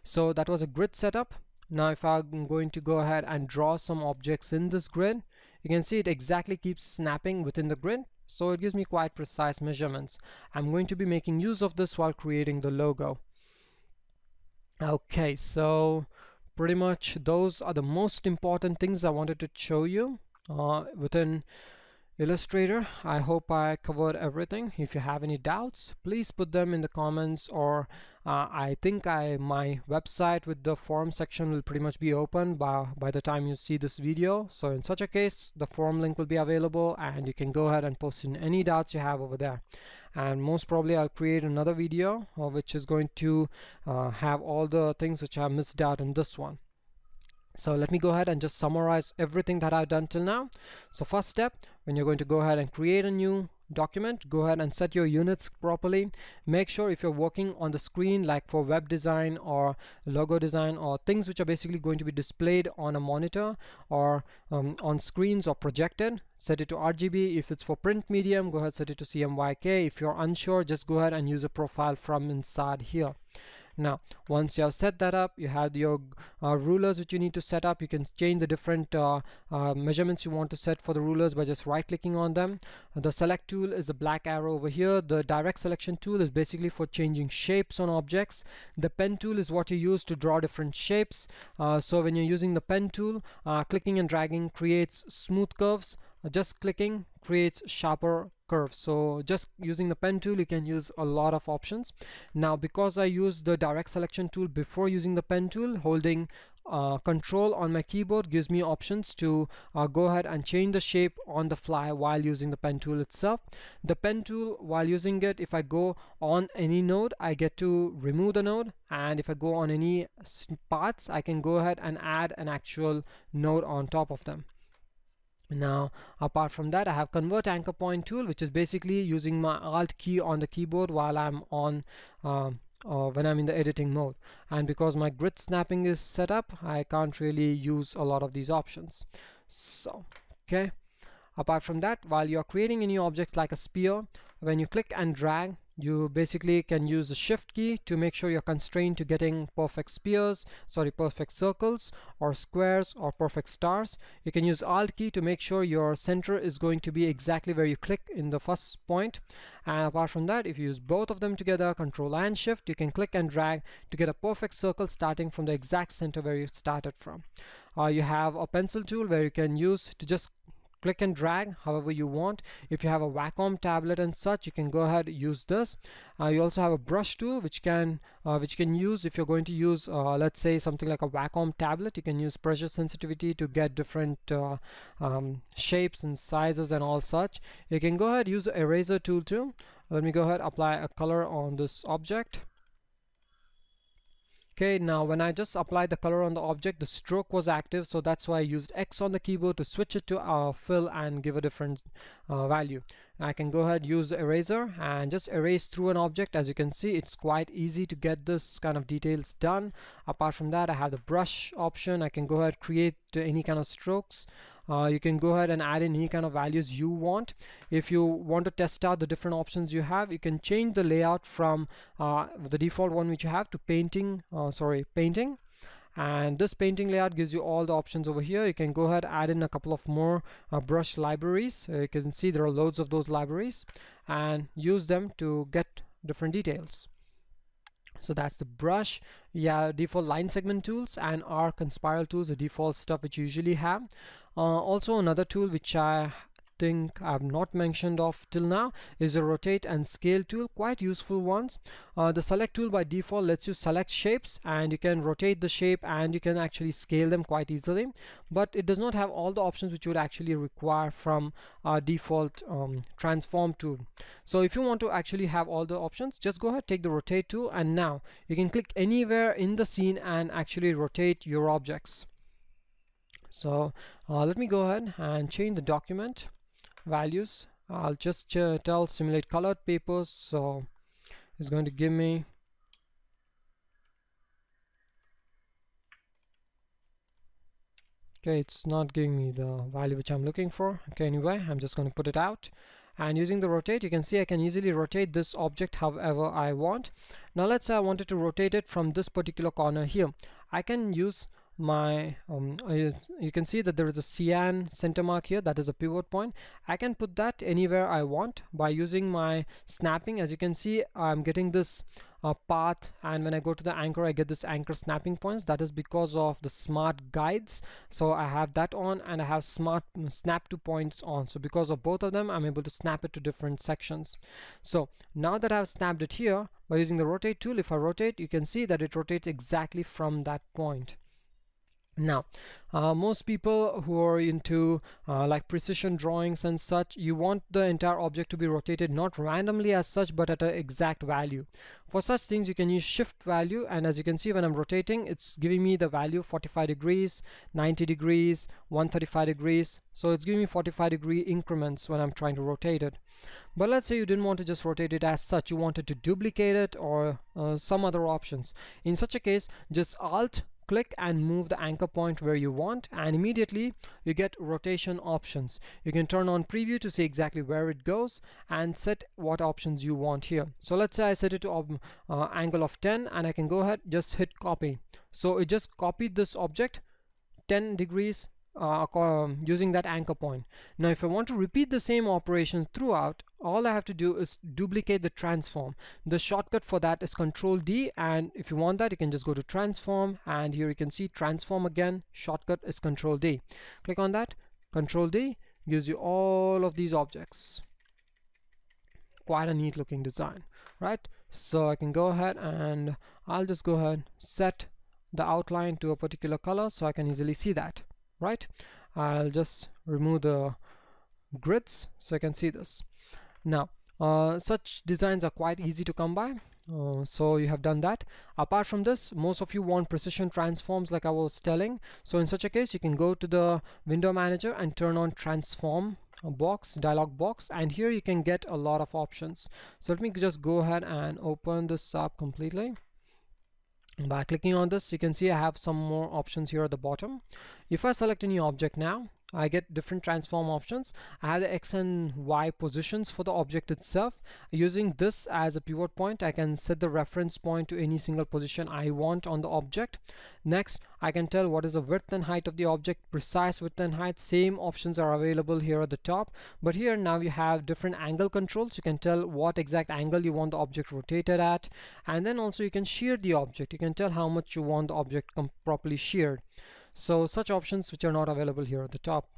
so that was a grid setup. Now if I'm going to go ahead and draw some objects in this grid, you can see it exactly keeps snapping within the grid, so it gives me quite precise measurements. I'm going to be making use of this while creating the logo. Okay, so pretty much those are the most important things I wanted to show you within Illustrator. I hope I covered everything. If you have any doubts, please put them in the comments, or I think my website with the forum section will pretty much be open by the time you see this video. So in such a case, the forum link will be available, and you can go ahead and post in any doubts you have over there. And most probably I'll create another video which is going to have all the things which I missed out in this one. So let me go ahead and just summarize everything that I've done till now. So first step, when you're going to go ahead and create a new document, go ahead and set your units properly. Make sure if you're working on the screen, like for web design or logo design or things which are basically going to be displayed on a monitor or on screens or projected, set it to RGB. If it's for print medium, go ahead set it to CMYK. If you're unsure, just go ahead and use a profile from inside here. Now once you have set that up, you have your rulers which you need to set up. You can change the different measurements you want to set for the rulers by just right clicking on them. The select tool is the black arrow over here. The direct selection tool is basically for changing shapes on objects. The pen tool is what you use to draw different shapes. So when you're using the pen tool, clicking and dragging creates smooth curves. Just clicking creates sharper curves. So just using the pen tool, you can use a lot of options. Now because I use the direct selection tool before using the pen tool, holding control on my keyboard gives me options to go ahead and change the shape on the fly while using the pen tool itself. The pen tool, while using it, if I go on any node, I get to remove the node, and if I go on any parts, I can go ahead and add an actual node on top of them. Now apart from that, I have convert anchor point tool, which is basically using my alt key on the keyboard while I'm on when I'm in the editing mode. And because my grid snapping is set up, I can't really use a lot of these options. So okay, apart from that, while you're creating any objects like a sphere, when you click and drag, you basically can use the shift key to make sure you're constrained to getting perfect spheres, perfect circles or squares or perfect stars. You can use alt key to make sure your center is going to be exactly where you click in the first point. And apart from that, if you use both of them together, control and shift, you can click and drag to get a perfect circle starting from the exact center where you started from. You have a pencil tool where you can use to just click and drag however you want. If you have a Wacom tablet and such, you can go ahead and use this. You also have a brush tool which you can use if you're going to use let's say something like a Wacom tablet. You can use pressure sensitivity to get different shapes and sizes and all such. You can go ahead and use the eraser tool too. Let me go ahead apply a color on this object. Okay, now when I just applied the color on the object, the stroke was active, so that's why I used X on the keyboard to switch it to fill and give a different value. I can go ahead, use the eraser and just erase through an object. As you can see, it's quite easy to get this kind of details done. Apart from that, I have the brush option. I can go ahead, create any kind of strokes. You can go ahead and add in any kind of values you want. If you want to test out the different options you have, you can change the layout from the default one which you have to painting, and this painting layout gives you all the options over here. You can go ahead, add in a couple of more brush libraries. You can see there are loads of those libraries and use them to get different details. So that's the brush, yeah, default line segment tools, and arc and spiral tools, the default stuff which you usually have. Also another tool which I think I've not mentioned of till now is a rotate and scale tool, quite useful ones. The select tool by default lets you select shapes and you can rotate the shape and you can actually scale them quite easily, but it does not have all the options which you would actually require from our default transform tool. So if you want to actually have all the options, just go ahead, take the rotate tool, and now you can click anywhere in the scene and actually rotate your objects. So let me go ahead and change the document values. I'll just tell simulate colored papers, so it's going to give me okay, it's not giving me the value which I'm looking for. Okay, anyway, I'm just going to put it out, and using the rotate, you can see I can easily rotate this object however I want. Now let's say I wanted to rotate it from this particular corner here. I can use my you can see that there is a cyan center mark here, that is a pivot point. I can put that anywhere I want by using my snapping. As you can see, I'm getting this path, and when I go to the anchor, I get this anchor snapping points. That is because of the smart guides. So I have that on, and I have smart snap to points on. So because of both of them, I'm able to snap it to different sections. So now that I've snapped it here by using the rotate tool, if I rotate, you can see that it rotates exactly from that point. Now most people who are into like precision drawings and such, you want the entire object to be rotated not randomly as such, but at an exact value. For such things, you can use shift value, and as you can see, when I'm rotating, it's giving me the value 45 degrees, 90 degrees, 135 degrees. So it's giving me 45-degree increments when I'm trying to rotate it. But let's say you didn't want to just rotate it as such, you wanted to duplicate it or some other options. In such a case, just Alt click and move the anchor point where you want, and immediately you get rotation options. You can turn on preview to see exactly where it goes and set what options you want here. So let's say I set it to angle of 10, and I can go ahead, just hit copy. So it just copied this object 10 degrees using that anchor point. Now if I want to repeat the same operations throughout, all I have to do is duplicate the transform. The shortcut for that is Control D, and if you want that, you can just go to transform, and here you can see transform again. Shortcut is Control D. Click on that. Control D gives you all of these objects. Quite a neat looking design, right? So I can go ahead and I'll just go ahead, set the outline to a particular color so I can easily see that, right? I'll just remove the grids so I can see this. Now such designs are quite easy to come by, so you have done that. Apart from this, most of you want precision transforms like I was telling, so in such a case you can go to the window manager and turn on transform box, dialog box, and here you can get a lot of options. So let me just go ahead and open this up completely. By clicking on this, you can see I have some more options here at the bottom. If I select a new object now, I get different transform options. I have the X and Y positions for the object itself. Using this as a pivot point, I can set the reference point to any single position I want on the object. Next, I can tell what is the width and height of the object, precise width and height. Same options are available here at the top, but here now you have different angle controls. You can tell what exact angle you want the object rotated at, and then also you can shear the object. You can tell how much you want the object properly sheared. So such options which are not available here at the top.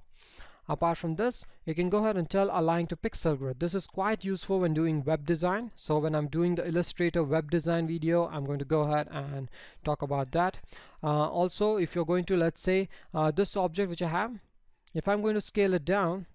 Apart from this, you can go ahead and tell align to pixel grid. This is quite useful when doing web design. So when I'm doing the Illustrator web design video, I'm going to go ahead and talk about that. Also, if you're going to, let's say this object which I have, if I'm going to scale it down,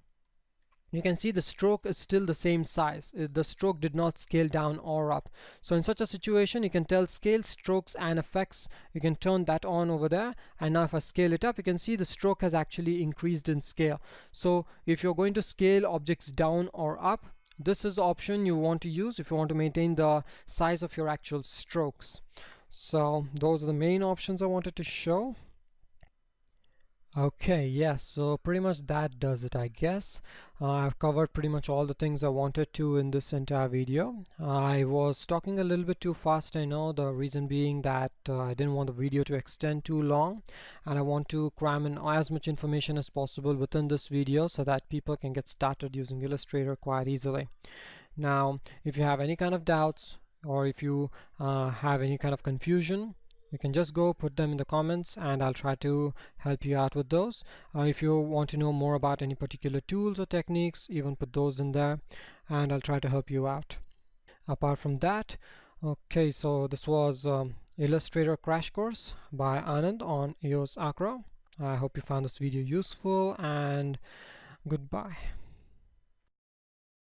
you can see the stroke is still the same size. The stroke did not scale down or up. So in such a situation, you can tell scale, strokes and effects. You can turn that on over there, and now if I scale it up, you can see the stroke has actually increased in scale. So if you're going to scale objects down or up, this is the option you want to use if you want to maintain the size of your actual strokes. So those are the main options I wanted to show. Okay, yes, so pretty much that does it, I guess. I've covered pretty much all the things I wanted to in this entire video. I was talking a little bit too fast, I know, the reason being that I didn't want the video to extend too long, and I want to cram in as much information as possible within this video so that people can get started using Illustrator quite easily. Now, if you have any kind of doubts, or if you have any kind of confusion, you can just go put them in the comments and I'll try to help you out with those. If you want to know more about any particular tools or techniques, even put those in there and I'll try to help you out. Apart from that, okay, so this was Illustrator Crash Course by Anand on eosacro. I hope you found this video useful, and goodbye.